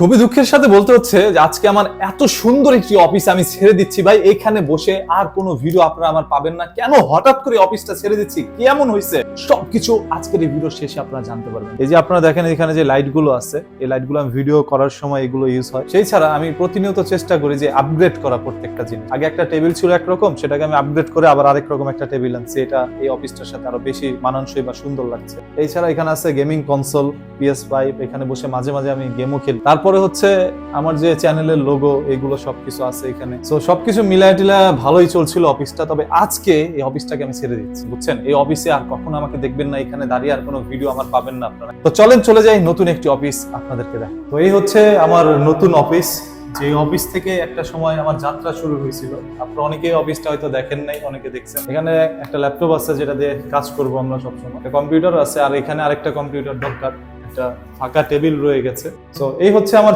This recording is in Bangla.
খুবই দুঃখের সাথে বলতে হচ্ছে যে আজকে আমার এত সুন্দর একটি অফিস আমি ছেড়ে দিচ্ছি ভাই। এখানে বসে আর কোনো ভিডিও আপনারা আমার পাবেন না। কেন হঠাৎ করে অফিসটা ছেড়ে দিচ্ছি, কেমন হয়েছে, সবকিছু আজকের এই ভিডিও শেষে আপনারা জানতে পারবেন। এই যে আপনারা দেখেন এখানে যে লাইট গুলো আছে, এই লাইট গুলো আমি ভিডিও করার সময় এগুলো ইউজ হয়। সেই ছাড়া আমি প্রতিনিয়ত চেষ্টা করি যে আপগ্রেড করা প্রত্যেকটা জিনিস। আগে একটা টেবিল ছিল একরকম, সেটাকে আমি আপগ্রেড করে আবার আরেক রকম একটা টেবিল আনছি। এটা এই অফিসটার সাথে আরো বেশি মানানসই বা সুন্দর লাগছে। এছাড়া এখানে আছে গেমিং কনসোল, PS5, এখানে বসে মাঝে মাঝে আমি গেমও খেলি। তারপরে হচ্ছে আমার যে চ্যানেলের লোগো, এগুলো সবকিছু আছে এখানে। সো সবকিছু মিলায় টিলা ভালোই চলছিল অফিসটা। তবে আজকে এই অফিসটাকে আমি ছেড়ে দিচ্ছি, বুঝছেন। এই অফিসে আর কখনো আমাকে দেখবেন না, এখানে দাঁড়িয়ে আর কোনো ভিডিও আমার পাবেন না আপনারা। তো চলেন চলে যাই নতুন একটি অফিস আপনাদেরকে দেখ। তো এই হচ্ছে আমার নতুন অফিস, যে অফিস থেকে একটা সময় আমার যাত্রা শুরু হয়েছিল। আপনারা অনেকেই অফিসটা হয়তো দেখেন নাই, অনেকে দেখছেন। এখানে একটা ল্যাপটপ আছে যেটা দিয়ে কাজ করবো আমরা সবসময়, একটা কম্পিউটার আছে, আর এখানে আরেকটা কম্পিউটার দরকার, একটা ফাঁকা টেবিল রয়ে গেছে। তো এই হচ্ছে আমার